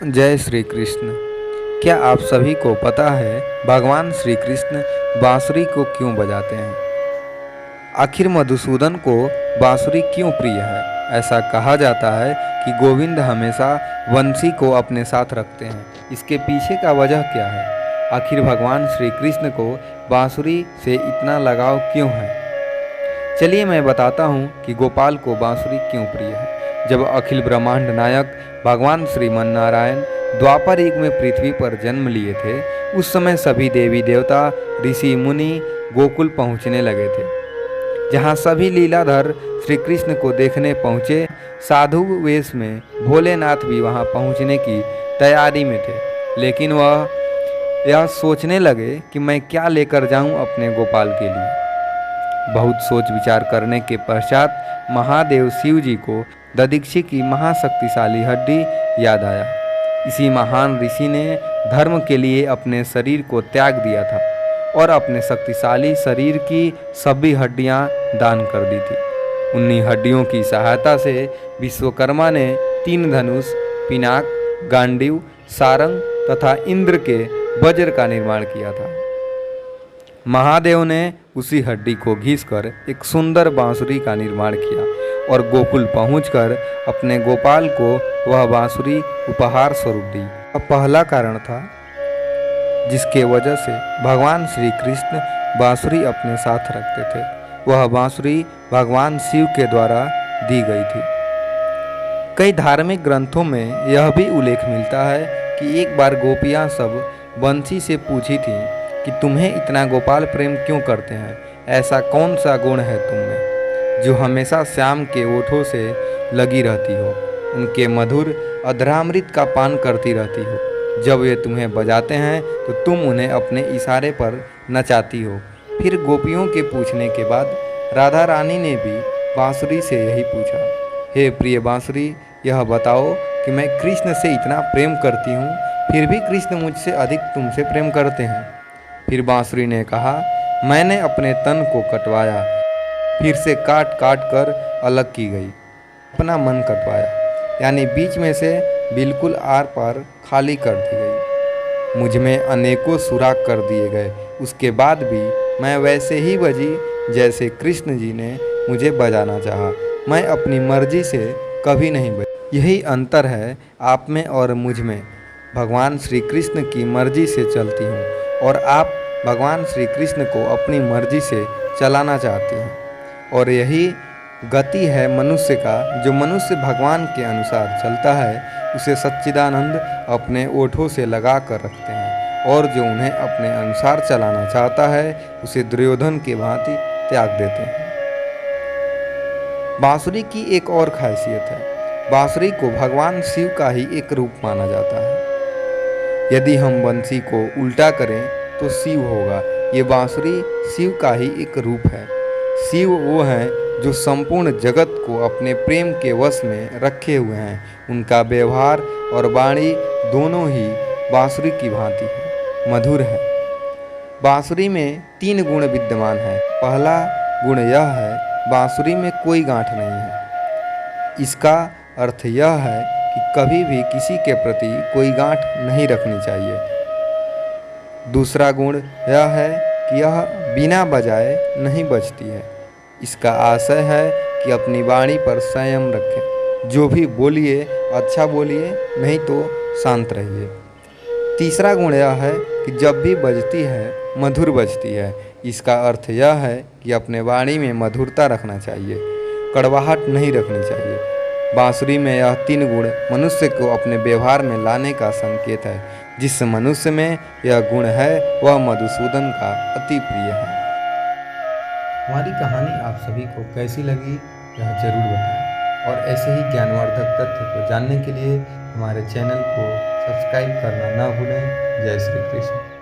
जय श्री कृष्ण। क्या आप सभी को पता है भगवान श्री कृष्ण बांसुरी को क्यों बजाते हैं? आखिर मधुसूदन को बांसुरी क्यों प्रिय है? ऐसा कहा जाता है कि गोविंद हमेशा बंसी को अपने साथ रखते हैं। इसके पीछे का वजह क्या है? आखिर भगवान श्री कृष्ण को बांसुरी से इतना लगाव क्यों है? चलिए मैं बताता हूँ कि गोपाल को बांसुरी क्यों प्रिय है। जब अखिल ब्रह्मांड नायक भगवान श्रीमन नारायण द्वापर युग में पृथ्वी पर जन्म लिए थे, उस समय सभी देवी देवता ऋषि मुनि गोकुल पहुँचने लगे थे, जहाँ सभी लीलाधर श्री कृष्ण को देखने पहुँचे। साधु वेश में भोलेनाथ भी वहाँ पहुँचने की तैयारी में थे, लेकिन वह यह सोचने लगे कि मैं क्या लेकर जाऊँ अपने गोपाल के लिए। बहुत सोच विचार करने के पश्चात महादेव शिव जी को दधीचि की महाशक्तिशाली हड्डी याद आया। इसी महान ऋषि ने धर्म के लिए अपने शरीर को त्याग दिया था और अपने शक्तिशाली शरीर की सभी हड्डियां दान कर दी थी। उन्हीं हड्डियों की सहायता से विश्वकर्मा ने 3 धनुष, पिनाक, गांडीव, सारंग तथा इंद्र के वज्र का निर्माण किया था। महादेव ने उसी हड्डी को घिसकर एक सुंदर बांसुरी का निर्माण किया और गोकुल पहुंचकर अपने गोपाल को वह बांसुरी उपहार स्वरूप दी। यह पहला कारण था जिसके वजह से भगवान श्री कृष्ण बांसुरी अपने साथ रखते थे। वह बांसुरी भगवान शिव के द्वारा दी गई थी। कई धार्मिक ग्रंथों में यह भी उल्लेख मिलता है कि एक बार गोपियाँ सब बंसी से पूछी थी कि तुम्हें इतना गोपाल प्रेम क्यों करते हैं? ऐसा कौन सा गुण है तुम में जो हमेशा श्याम के ओठों से लगी रहती हो, उनके मधुर अधरामृत का पान करती रहती हो। जब वे तुम्हें बजाते हैं तो तुम उन्हें अपने इशारे पर नचाती हो। फिर गोपियों के पूछने के बाद राधा रानी ने भी बांसुरी से यही पूछा, हे प्रिय बांसुरी, यह बताओ कि मैं कृष्ण से इतना प्रेम करती हूँ, फिर भी कृष्ण मुझसे अधिक तुमसे प्रेम करते हैं। फिर बांसुरी ने कहा, मैंने अपने तन को कटवाया, फिर से काट काट कर अलग की गई, अपना मन कटवाया, यानी बीच में से बिल्कुल आर पार खाली कर दी गई। मुझ में अनेकों सुराग कर दिए गए, उसके बाद भी मैं वैसे ही बजी जैसे कृष्ण जी ने मुझे बजाना चाहा। मैं अपनी मर्जी से कभी नहीं बजी। यही अंतर है आप में और मुझ में। भगवान श्री कृष्ण की मर्जी से चलती हूँ और आप भगवान श्री कृष्ण को अपनी मर्जी से चलाना चाहते हैं। और यही गति है मनुष्य का। जो मनुष्य भगवान के अनुसार चलता है उसे सच्चिदानंद अपने ओठों से लगा कर रखते हैं, और जो उन्हें अपने अनुसार चलाना चाहता है उसे दुर्योधन के भांति त्याग देते हैं। बांसुरी की एक और खासियत है, बांसुरी को भगवान शिव का ही एक रूप माना जाता है। यदि हम बंसी को उल्टा करें तो शिव होगा। ये बांसुरी शिव का ही एक रूप है। शिव वो हैं जो संपूर्ण जगत को अपने प्रेम के वश में रखे हुए हैं। उनका व्यवहार और वाणी दोनों ही बांसुरी की भांति है, मधुर है। बांसुरी में 3 गुण विद्यमान हैं। पहला गुण यह है, बांसुरी में कोई गांठ नहीं है। इसका अर्थ यह है कि कभी भी किसी के प्रति कोई गांठ नहीं रखनी चाहिए। दूसरा गुण यह है कि यह बिना बजाए नहीं बजती है। इसका आशय है कि अपनी वाणी पर संयम रखें। जो भी बोलिए अच्छा बोलिए, नहीं तो शांत रहिए। तीसरा गुण यह है कि जब भी बजती है मधुर बजती है। इसका अर्थ यह है कि अपने वाणी में मधुरता रखना चाहिए, कड़वाहट नहीं रखनी चाहिए। बांसुरी में यह 3 गुण मनुष्य को अपने व्यवहार में लाने का संकेत है। जिस मनुष्य में यह गुण है वह मधुसूदन का अति प्रिय है। हमारी कहानी आप सभी को कैसी लगी यह जरूर बताएं, और ऐसे ही ज्ञानवर्धक तथ्य को जानने के लिए हमारे चैनल को सब्सक्राइब करना ना भूलें। जय श्री कृष्ण।